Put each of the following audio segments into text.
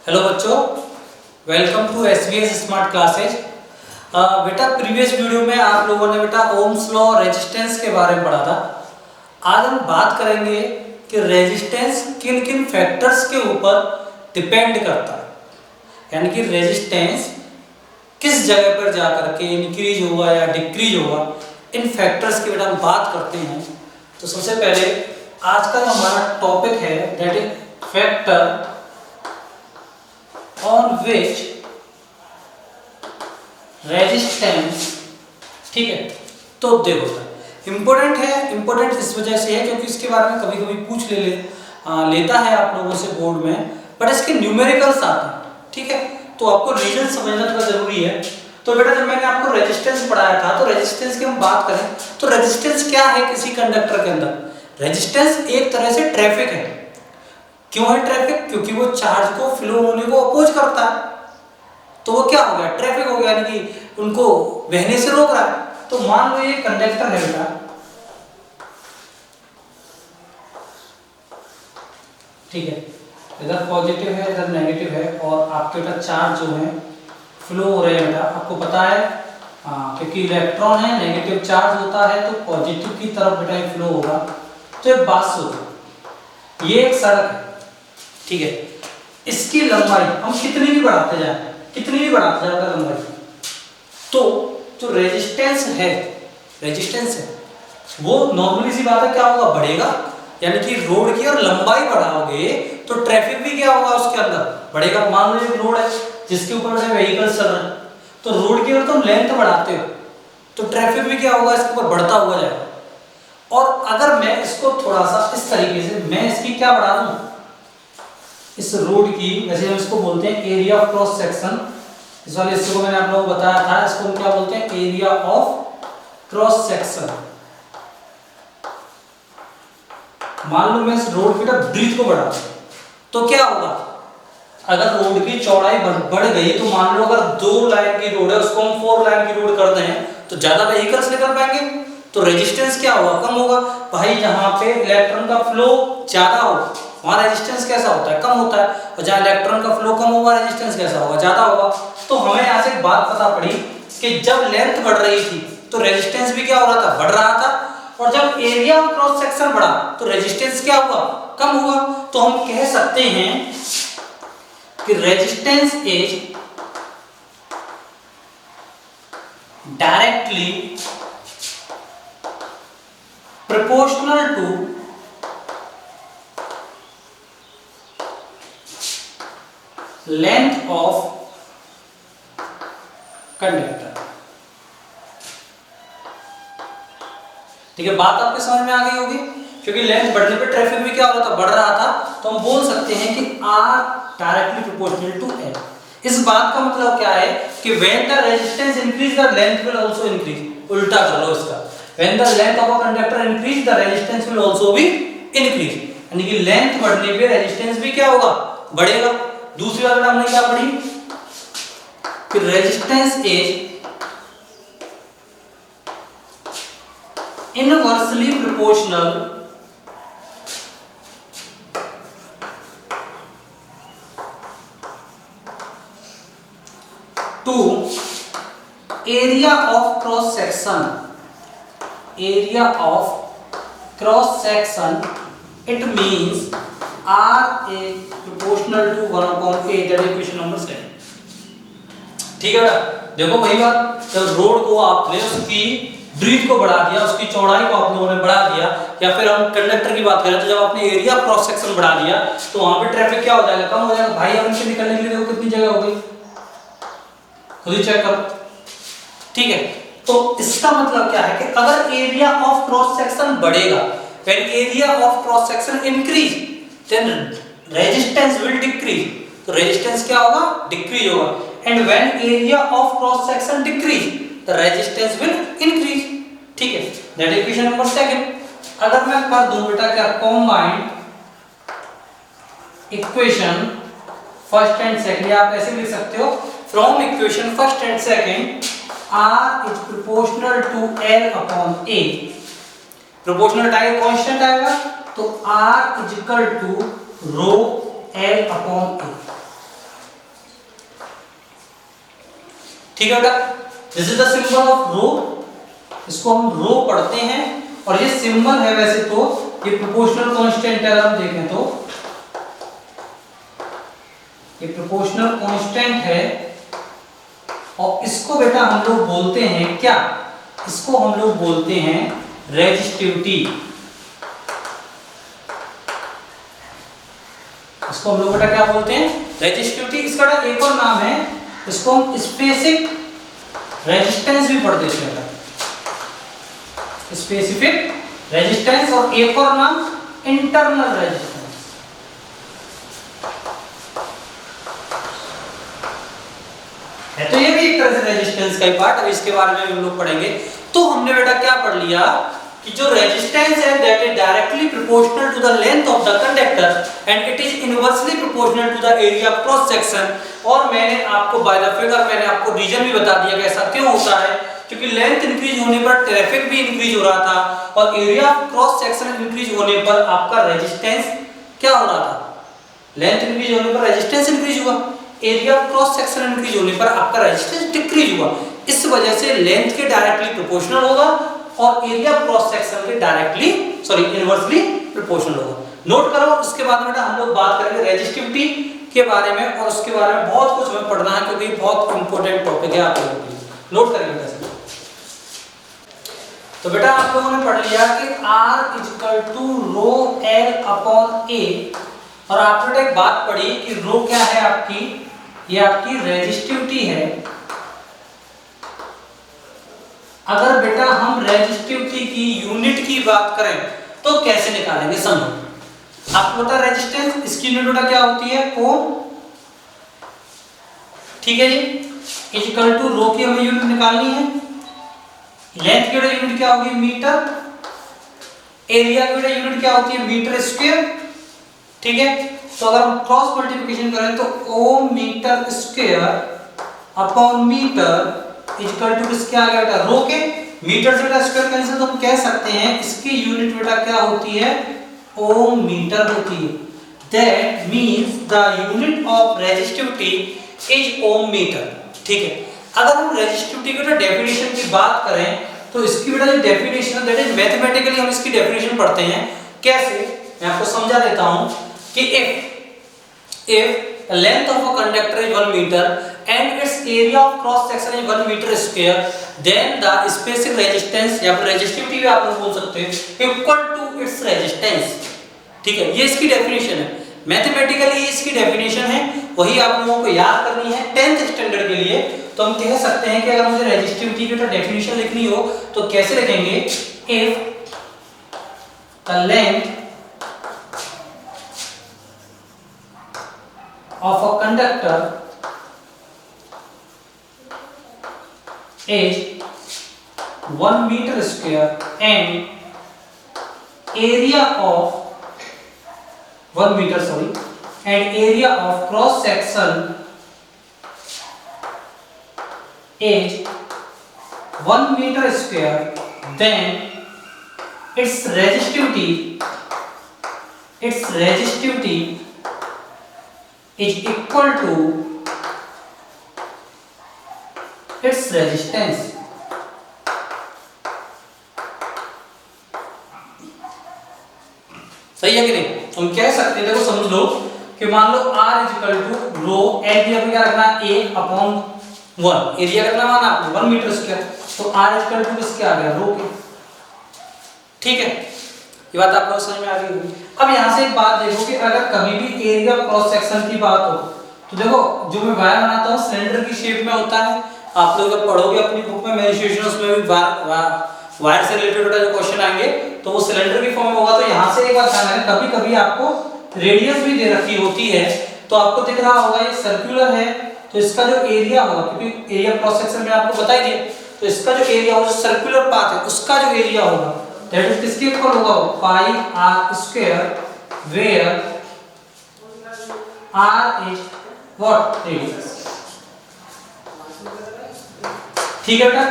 Hello बच्चों, welcome to एसवीएस smart classes. बेटा previous video में आप लोगों ने बेटा ओम्स लॉ रेजिस्टेंस के बारे में पढ़ा था। आज हम बात करेंगे कि रेजिस्टेंस किन किन फैक्टर्स के ऊपर डिपेंड करता है, यानी कि रेजिस्टेंस किस जगह पर जा करके इंक्रीज होगा या डिक्रीज होगा, इन फैक्टर्स की बेटा हम बात करते हैं। तो सबसे पहले आज का हमारा टॉपिक है that is factor on which resistance, ठीक है। तो देखो इंपॉर्टेंट है, इंपॉर्टेंट इस वजह से है क्योंकि इसके बारे में कभी कभी पूछ लेता है आप लोगों से बोर्ड में, बट इसके न्यूमेरिकल्स आते हैं, ठीक है। तो आपको रीजन समझना थोड़ा जरूरी है। तो बेटा जब मैंने आपको रेजिस्टेंस पढ़ाया था, तो रेजिस्टेंस की हम बात करें तो रेजिस्टेंस क्या है किसी कंडक्टर के अंदर? रेजिस्टेंस एक तरह से ट्रैफिक है। क्यों है ट्रैफिक? क्योंकि वो चार्ज को फ्लो होने को अपोज करता है। तो वो क्या हो गया? ट्रैफिक हो गया, यानी कि उनको बहने से रोक रहा है। तो मान लो ये कंडक्टर है बेटा, ठीक है, इधर पॉजिटिव है इधर नेगेटिव है, और आपके बेटा चार्ज जो है फ्लो हो रहे हैं बेटा, आपको पता है क्योंकि इलेक्ट्रॉन है, नेगेटिव चार्ज होता है तो पॉजिटिव की तरफ बेटा फ्लो होगा। तो ये बात सुनो, ये एक सड़क है, ठीक है, इसकी लंबाई हम कितनी भी बढ़ाते जाए लंबाई, तो जो रेजिस्टेंस है वो नॉर्मली सी बात है क्या होगा? बढ़ेगा। यानी कि रोड की और लंबाई बढ़ाओगे तो ट्रैफिक भी क्या होगा उसके अंदर? बढ़ेगा। मान लो एक रोड है जिसके ऊपर व्हीकल चल रहे हैं, तो रोड की अगर तुम लेंथ बढ़ाते हो तो ट्रैफिक भी क्या होगा? इसके ऊपर बढ़ता हुआ जाएगा। और अगर मैं इसको थोड़ा सा इस तरीके से मैं इसकी क्या बढ़ा दूं, इस रोड की, जैसे हम इसको बोलते हैं एरिया ऑफ क्रॉस सेक्शन, इस वाले हिस्से को मैंने आप लोगों को बताया था, इसको हम क्या बोलते हैं? Area of cross section. मान लो मैं इस रोड की ब्रीथ को बढ़ा तो क्या होगा? अगर रोड की चौड़ाई बढ़ गई तो मान लो अगर 2 लाइन की रोड है उसको हम 4 लाइन की रोड कर दें तो ज्यादा व्हीकल्स निकल पाएंगे, तो रेजिस्टेंस क्या होगा? कम होगा। भाई जहां पे इलेक्ट्रॉन का फ्लो ज्यादा हो वहां रेजिस्टेंस कैसा होता है? कम होता है। और जहां इलेक्ट्रॉन का फ्लो कम होगा रेजिस्टेंस कैसा होगा? ज्यादा होगा। तो हमें यहां से एक बात पता पड़ी कि जब लेंथ बढ़ रही थी तो रेजिस्टेंस भी क्या हो रहा था? बढ़ रहा था। और जब एरिया ऑफ क्रॉस सेक्शन बढ़ा तो रेजिस्टेंस क्या हुआ? कम हुआ। तो हम कह सकते हैं कि resistance is directly proportional to length of conductor। ठीक है, बात आपके समझ में आ गई होगी। क्योंकि लेंथ बढ़ने पे ट्रैफिक भी क्या हो रहा था? बढ़ रहा था। तो हम बोल सकते हैं कि R directly proportional to L। इस बात का मतलब क्या है कि when the resistance increase the length will also increase। उल्टा कर लो इसका, when the length of a conductor increase the resistance will also be increase। यानी कि लेंथ बढ़ने पे रेजिस्टेंस भी क्या होगा? बढ़ेगा। दूसरी बात हमने क्या पढ़ी कि resistance is inversely proportional to area of cross section. Area of cross section, it means R is proportional to 1/a, that is equation number 7। ठीक है बेटा, देखो वही बात, जब रोड को आपने उसकी ब्रीथ को बढ़ा दिया, उसकी चौड़ाई को आप लोगों ने बढ़ा दिया, या फिर हम कंडक्टर की बात करें तो जब आपने एरिया क्रॉस सेक्शन बढ़ा दिया तो वहां पे ट्रैफिक क्या हो जाएगा? कम हो जाएगा। भाई अब इनसे निकलने के लिए देखो कितनी जगह हो गई, खुद ही चेक करो। ठीक है, तो इसका मतलब क्या है कि अगर एरिया ऑफ क्रॉस सेक्शन बढ़ेगा, when area of cross section increase then resistance will decrease। तो रेजिस्टेंस क्या होगा? डिक्रीज होगा। and when area of cross section decrease the resistance will increase। ठीक है, that is इक्वेशन नंबर 2। अगर मैं कर दूं बेटा क्या combined equation first and second, आप ऐसे लिख सकते हो from equation first and second R is proportional to L upon A। Proportional type constant आएगा तो R is equal to rho L upon A। ठीक है बेटा, this is the symbol of rho, इसको हम रो पढ़ते हैं। और ये सिंबल है वैसे तो ये प्रोपोर्शनल कांस्टेंट है, अगर हम देखें तो ये प्रोपोर्शनल कांस्टेंट है और इसको बेटा हम लोग बोलते हैं क्या, इसको हम लोग बोलते हैं रेजिस्टिविटी। इसको हम लोग बेटा क्या बोलते हैं, रेजिस्टिविटी। इसका एक और नाम है, इसको हम स्पेसिफिक रेजिस्टेंस भी पढ़ देते हैं, स्पेसिफिक रेजिस्टेंस, और एक और नाम इंटरनल रेजिस्टेंस है। तो ये भी एक तरह से रेजिस्टेंस का ही पार्ट है, इसके बारे में हम लोग पढ़ेंगे। तो हमने बेटा क्या पढ़ लिया कि जो रेजिस्टेंस है that is directly proportional to the length of the conductor and it is inversely proportional to the area of cross section. और मैंने आपको बाय द फिगर मैंने आपको रीजन भी बता दिया कि ऐसा क्यों होता है, क्योंकि लेंथ इंक्रीज होने पर ट्रैफिक भी इंक्रीज हो रहा था और area of cross section increase होने पर आपका रेजिस्टेंस क्या हो रहा था, लेंथ इंक्रीज होने पर रेजिस्टेंस इंक्रीज हुआ, area of cross section increase होने पर आपका रेजिस्टेंस डिक्रीज हुआ। इस वजह से लेंथ के डायरेक्टली प्रोपोर्शनल होगा और एरिया ऑफ क्रॉस सेक्शन के डायरेक्टली इनवर्सली प्रोपोर्शनल होगा। नोट करो। उसके बाद बेटा हम लोग बात करेंगे रेजिस्टिविटी के बारे में, और उसके बारे में बहुत कुछ हमें पढ़ना है क्योंकि बहुत इंपॉर्टेंट टॉपिक है आप लोगों के लिए। नोट करेंगे कैसे। तो बेटा आप लोगों ने पढ़ लिया कि R equal to rho L upon A, और आपने एक बात पढ़ी कि रो क्या है आपकी, ये आपकी रेजिस्टिविटी है। अगर बेटा हम रेजिस्टिविटी की यूनिट की बात करें तो कैसे निकालेंगे, समझो। आपको पता है रेजिस्टेंस, इसकी यूनिट बेटा क्या होती है, ओम, ठीक है जी, इक्वल टू रो की हमें यूनिट निकालनी है। लेंथ की यूनिट क्या होगी, मीटर, एरिया की यूनिट क्या होती है, मीटर स्क्वायर, ठीक है। तो अगर हम क्रॉस मल्टीप्लिकेशन करें तो ohm metre square upon metre equal to किसके आ गया बेटा, रो के। मीटर से बेटा स्क्वायर कैंसिल, तो हम कह सकते हैं इसकी यूनिट बेटा क्या होती है, ओम मीटर होती है। That means the unit of resistivity is ohm metre, ठीक है। अगर हम रेजिस्टिविटी की डेफिनेशन की बात करें तो इसकी बेटा जो डेफिनेशन है दैट इज मैथमेटिकली हम इसकी डेफिनेशन पढ़ते हैं कैसे, मैं आपको समझा देता हूं कि if length of a conductor is 1 meter and its area of cross section is 1 meter square, then the specific resistance या फिर resistivity भी आप लोग बोल सकते हैं equal to its resistance, ठीक है। ये इसकी डेफिनेशन है, मैथमेटिकली इसकी डेफिनेशन है, वही आप लोगों को याद करनी है 10th स्टैंडर्ड के लिए। तो हम कह सकते हैं कि अगर मुझे रेजिस्टिविटी की डेफिनेशन लिखनी हो तो कैसे लिखेंगे, if the length of a conductor is 1 meter square and area of 1 meter and area of cross section is 1 meter square, then its resistivity is equal to its resistance। सही है कि नहीं, हम कह सकते हैं, देखो समझ लो कि मान लो R equal to rho area पे क्या रखना, A अपॉन 1, एरिया कितना माना आपने 1 मीटर स्क्वायर, तो R इक्वल टू किसके आ गया, रो के, ठीक है। ये बात आप लोग समझ में आ गई होगी। अब यहाँ से एक बात देखो कि अगर कभी भी एरिया क्रॉस सेक्शन की बात हो तो देखो जो मैं वायर बनाता हूँ सिलेंडर की शेप में होता है। आप लोग जब पढ़ोगे अपनी बुक में मेंस्ट्रुएशन, उसमें भी वायर से रिलेटेड जो क्वेश्चन आएंगे तो वो सिलेंडर की फॉर्म में होगा। तो यहाँ से एक बात ध्यान रखना, कभी कभी आपको रेडियस भी दे रखी होती है, तो आपको दिख रहा होगा ये सर्कुलर है, तो इसका जो एरिया होगा, क्योंकि एरिया क्रॉस सेक्शन में आपको बता ही दिया, तो इसका जो एरिया होगा, सर्कुलर पाथ है उसका जो एरिया होगा दैट इज किसके इक्वल होगा, pi R square, where R is what, radius, ठीक है बेटा।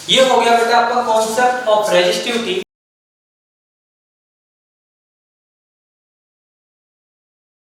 ये हो गया बेटा आपका कॉन्सेप्ट ऑफ रेजिस्टिविटी।